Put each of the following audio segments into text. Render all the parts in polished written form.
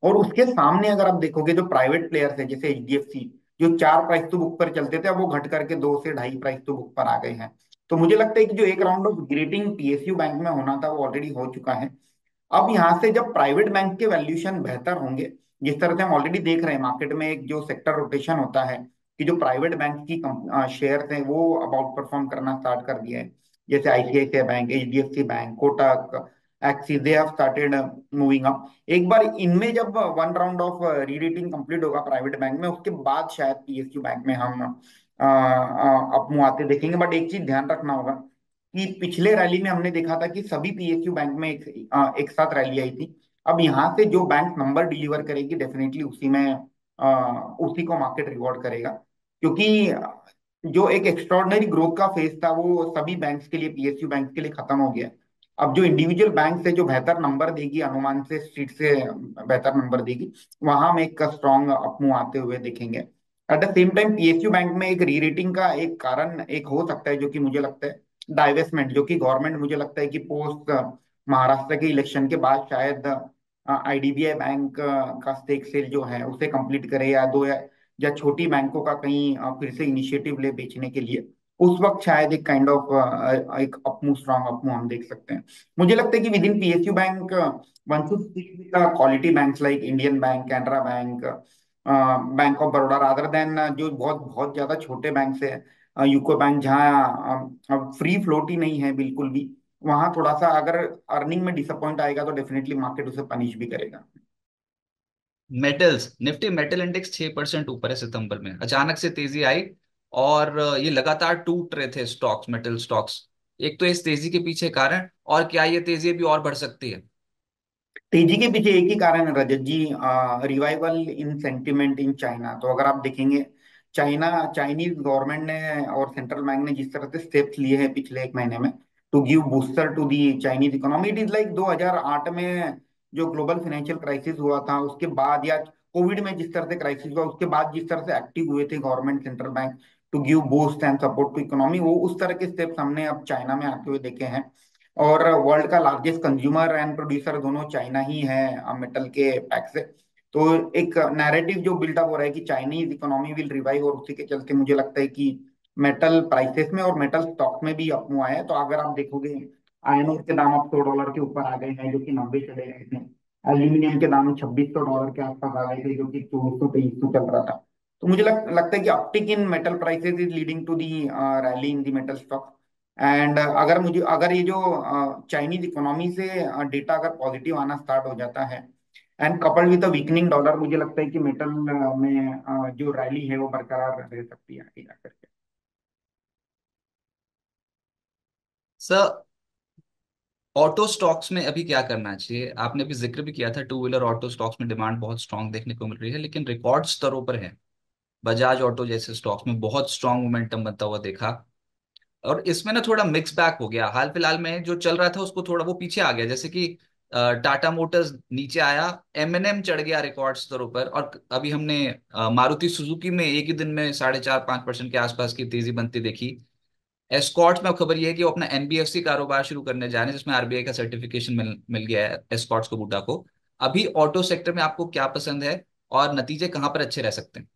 और उसके सामने अगर आप देखोगे जो प्राइवेट प्लेयर्स है जैसे एचडीएफसी, जो 4 प्राइस टू बुक पर चलते थे अब वो घट करके 2 से 2.5 प्राइस टू बुक पर आ गए हैं। तो मुझे लगता है कि जो एक round of grating PSU bank में होना था वो ऑलरेडी हो चुका है। अब यहाँ से जब प्राइवेट बैंक के वैल्यूएशन बेहतर होंगे, जिस तरह से हम ऑलरेडी देख रहे हैं मार्केट में एक जो सेक्टर रोटेशन होता है कि जो प्राइवेट बैंक की शेयर हैं वो अब आउट परफॉर्म करना स्टार्ट कर दिए हैं, जैसे ICICI bank, HDFC bank, Kotak, axis, they have started moving up. एक बार इनमें जब वन राउंड ऑफ री रेटिंग कंप्लीट होगा प्राइवेट बैंक में, उसके बाद शायद पीएसयू बैंक में हम अपमूव आते देखेंगे। बट एक चीज ध्यान रखना होगा कि पिछले रैली में हमने देखा था कि सभी पीएसयू बैंक में एक साथ रैली आई थी। अब यहाँ से जो बैंक नंबर डिलीवर करेगी डेफिनेटली उसी में उसी को मार्केट रिवॉर्ड करेगा, क्योंकि जो एक एक्स्ट्रॉर्डनरी ग्रोथ का फेज था वो सभी बैंक्स के लिए, पीएसयू बैंक के लिए खत्म हो गया। अब जो इंडिविजुअल बैंक से जो बेहतर नंबर देगी, अनुमान से स्ट्रीट से बेहतर नंबर देगी, वहां हम एक स्ट्रॉन्ग अपमूव आते हुए देखेंगे। At the same time PSU bank में एक री रेटिंग का एक कारण एक हो सकता है, जो कि मुझे लगता है डाइवेस्टमेंट, जो कि गवर्नमेंट मुझे लगता है कि पोस्ट महाराष्ट्र के इलेक्शन के बाद शायद आईडीबीआई बैंक का स्टेक सेल जो है उसे कंप्लीट करे, या छोटी बैंकों का कहीं फिर से इनिशिएटिव ले बेचने के लिए। उस वक्त शायद एक काइंड ऑफ एक अपमूव, स्ट्रॉन्ग अपमूव हम देख सकते हैं। मुझे लगता है कि with in PSU bank one should stick with the quality banks like Indian bank, Canara bank, bank of Baroda, rather than जो बहुत बहुत ज्यादा छोटे बैंक है, यूको बैंक, जहाँ फ्री फ्लोट ही नहीं है बिल्कुल भी। वहां थोड़ा सा अगर अर्निंग में डिसअपॉइंट आएगा तो डेफिनेटली मार्केट उसे पनिश भी करेगा। मेटल्स, निफ्टी मेटल इंडेक्स 6% ऊपर है सितंबर में, अचानक से तेजी आई। और ये लगातार टूट रहे थे स्टॉक्स, मेटल स्टॉक्स। एक तो इस तेजी के पीछे कारण, और क्या ये तेजी अभी और बढ़ सकती है? तेजी के पीछे एक ही कारण है Rajat ji, revival in sentiment in China. तो अगर आप देखेंगे चाइना, चाइनीज गवर्नमेंट ने और सेंट्रल बैंक ने जिस तरह से स्टेप्स लिए हैं पिछले एक महीने में to give booster to the Chinese economy, it is like 2008 में जो ग्लोबल फाइनेंशियल क्राइसिस हुआ था उसके बाद, या कोविड में जिस तरह से क्राइसिस हुआ उसके बाद जिस तरह से एक्टिव हुए थे government, central bank to give boost and support to economy, वो उस तरह के स्टेप्स हमने अब चाइना में आते हुए देखे हैं। और वर्ल्ड का लार्जेस्ट कंज्यूमर एंड प्रोड्यूसर दोनों चाइना ही है मेटल के पैक से। तो एक नैरेटिव जो बिल्डअप हो रहा है कि चाइनीज इकोनॉमी विल रिवाइव, और उसी के चलते मुझे लगता है कि मेटल प्राइसेस में और मेटल स्टॉक में भी अपमूव आया है। तो अगर आप देखोगे आयरन ओर के दाम अब $100 के ऊपर आ गए हैं, जो कि 90 चले गए थे। एल्यूमिनियम के दाम $2600 के आसपास आ गए थे, जो कि 2400 2300 चल रहा था। तो मुझे लगता है कि uptick in metal prices is leading to the rally in the metal stock. And अगर ये जो चाइनीज इकोनॉमी से डेटा अगर पॉजिटिव आना स्टार्ट हो जाता है and coupled with weakening dollar, मुझे लगता है कि मेटल में जो रैली है वो बरकरार रह सकती है आगे जाकर के। सर, ऑटो स्टॉक्स में अभी क्या करना चाहिए? आपने अभी जिक्र भी किया था, टू व्हीलर ऑटो स्टॉक्स में डिमांड बहुत स्ट्रांग देखने को मिल रही है, लेकिन रिकॉर्ड स्तरों पर है। बजाज ऑटो जैसे स्टॉक्स में बहुत स्ट्रांग मोमेंटम बनता हुआ देखा। और इसमें ना थोड़ा मिक्स बैक हो गया, हाल फिलहाल में जो चल रहा था उसको थोड़ा वो पीछे आ गया। जैसे कि टाटा मोटर्स नीचे आया, एमएनएम चढ़ गया रिकॉर्ड स्तरों पर, और अभी हमने मारुति सुजुकी में एक ही दिन में 4.5-5% के आसपास की तेजी बनती देखी। एस्कॉर्ट्स में अब खबर यह है कि वो अपना एनबीएफसी कारोबार शुरू करने जा रहे हैं, जिसमें आरबीआई का सर्टिफिकेशन मिल गया है एस्कॉर्ट्स को, बूटा को। अभी ऑटो सेक्टर में आपको क्या पसंद है, और नतीजे कहां पर अच्छे रह सकते हैं?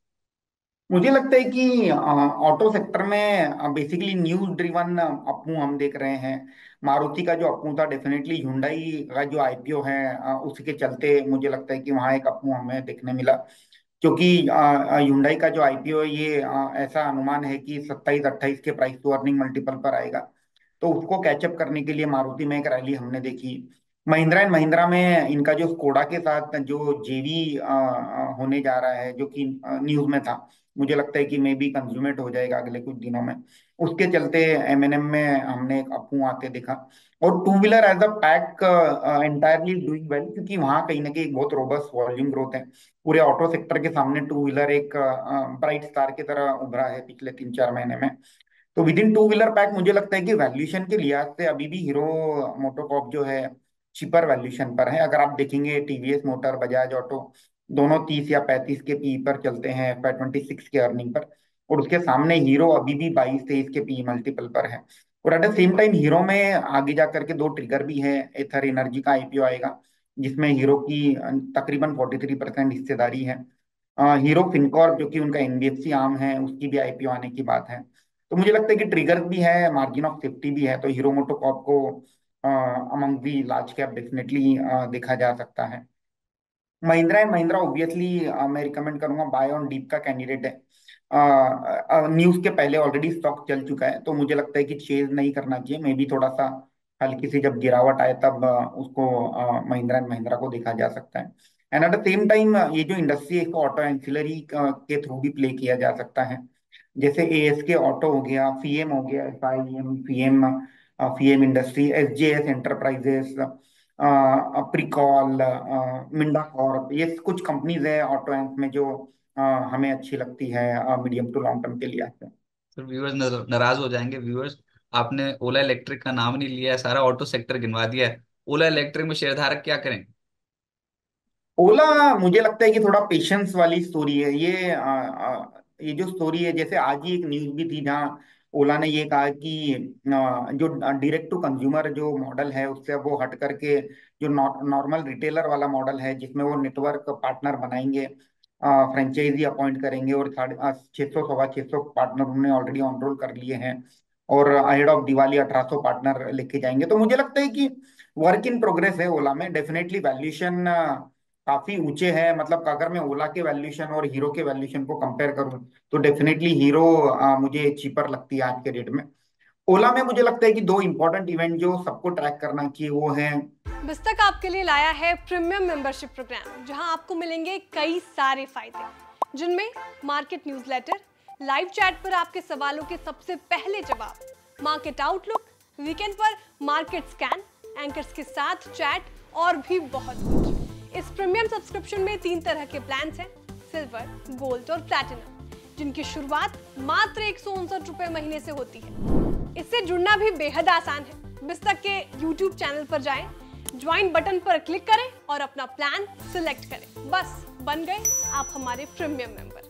मुझे लगता है कि ऑटो सेक्टर में बेसिकली न्यूज ड्रिवन अपमूव हम देख रहे हैं। मारुति का जो अपमूव था, डेफिनेटली हुंडई का जो आईपीओ है उसी के चलते मुझे लगता है कि वहाँ एक अपमूव हमें देखने मिला। क्योंकि हुंडई का जो आईपीओ है ये ऐसा अनुमान है कि 27-28 के प्राइस टू अर्निंग मल्टीपल पर आएगा। तो उसको कैचअप करने के लिए मारुति में एक रैली हमने देखी। महिंद्रा एंड महिंद्रा में इनका जो स्कोडा के साथ जो जेवी होने जा रहा है, जो कि न्यूज में था, मुझे लगता है कि मे बी कंज्यूमेट हो जाएगा अगले कुछ दिनों में। उसके चलते एमएनएम में हमने एक अपू आते देखा। और two wheeler as a pack entirely doing well, क्योंकि वहां कहीं ना कहीं एक बहुत रोबस्ट वॉल्यूम ग्रोथ है। पूरे ऑटो सेक्टर के सामने टू व्हीलर एक ब्राइट स्टार की तरह उभरा है पिछले 3-4 महीने में। तो with in two wheeler pack मुझे लगता है कि वैल्यूएशन के लिहाज से अभी भी हीरो मोटोकॉर्प जो है चिपर वैल्यूएशन पर है। अगर आप देखेंगे टीवीएस मोटर, बजाज ऑटो, दोनों 30 या 35 के पी पर चलते हैं FY 26 के अर्निंग पर। और उसके सामने हीरो अभी भी 22-23 के पी मल्टीपल पर है। और at the same time hero में आगे जा करके दो ट्रिगर भी है, एथर एनर्जी का आईपीओ आएगा, जिसमें हीरो की तकरीबन 43% हिस्सेदारी है। हीरो फिनकॉर्प जो कि उनका एनबीएफसी आर्म है, उसकी भी आईपीओ आने की बात है। तो मुझे लगता है कि ट्रिगर भी है, मार्जिन ऑफ सेफ्टी भी है, तो हीरो मोटोकॉर्प को among the large cap definitely देखा जा सकता है। महिंद्रा एंड महिंद्रा ऑब्वियसली मैं रिकमेंड करूंगा, बाय ऑन डीप का कैंडिडेट है। न्यूज के पहले ऑलरेडी स्टॉक चल चुका है, तो मुझे लगता है कि चेज नहीं करना चाहिए, मे बी थोड़ा सा हल्की सी जब गिरावट आए तब उसको महिंद्रा एंड महिंद्रा को देखा जा सकता है। And at the same time ये जो इंडस्ट्री है इसको ऑटो एंसिलरी के थ्रू भी प्ले किया जा सकता है। जैसे एएसके ऑटो हो गया, फीएम हो गया, FIEM, FIEM, FIEM industry, SJS enterprises, Pricol, Minda corp, ये कुछ कंपनीज है ऑटो एंड में जो हमें अच्छी लगती है मीडियम टू लॉन्ग टर्म के लिए आते हैं। फिर व्यूअर्स नाराज हो जाएंगे। व्यूअर्स, आपने ओला इलेक्ट्रिक का नाम नहीं लिया है, सारा ऑटो सेक्टर गिनवा दिया है। ओला इलेक्ट्रिक में शेयरधारक क्या करें? ओला, मुझे लगता है कि थोड़ा पेशेंस वाली स्टोरी है ये। ये जो स्टोरी है, जैसे आज ही एक न्यूज भी थी जहाँ ओला ने ये कहा कि जो डायरेक्ट टू कंज्यूमर जो मॉडल है उससे अब वो हट करके जो नॉर्मल रिटेलर वाला मॉडल है, जिसमें वो नेटवर्क पार्टनर बनाएंगे, फ्रेंचाइजी अपॉइंट करेंगे, और 600 650 पार्टनर उन्होंने ऑलरेडी ऑनरोल कर लिए हैं, और अहेड ऑफ दिवाली 1800 पार्टनर लेके जाएंगे। तो मुझे लगता है कि वर्क इन प्रोग्रेस है ओला में, डेफिनेटली वैल्यूएशन काफी ऊंचे हैं। मतलब अगर मैं ओला के वैल्यूएशन और हीरो के वैल्यूएशन को कंपेयर करूं तो डेफिनेटली हीरो मुझे चीपर लगती है आज के डेट में। ओला में मुझे लगता है कि दो इंपॉर्टेंट इवेंट जो सबको ट्रैक करना चाहिए वो है। बिस्तक आपके लिए लाया है प्रीमियम मेंबरशिप प्रोग्राम, जहां आपको मिलेंगे कई सारे फायदे, जिनमें मार्केट न्यूज़लेटर, लाइव चैट पर आपके सवालों के सबसे पहले जवाब, मार्केट आउटलुक, वीकेंड पर मार्केट स्कैन, एंकर्स के साथ चैट और भी बहुत कुछ। इस प्रीमियम सब्सक्रिप्शन में 3 तरह के प्लान हैं, सिल्वर, गोल्ड और प्लैटिनम, जिनकी शुरुआत मात्र 159 रुपए महीने से होती है। इससे जुड़ना भी बेहद आसान है। बिस्तक के YouTube चैनल पर जाएं, ज्वाइन बटन पर क्लिक करें और अपना प्लान सिलेक्ट करें। बस बन गए आप हमारे प्रीमियम मेंबर।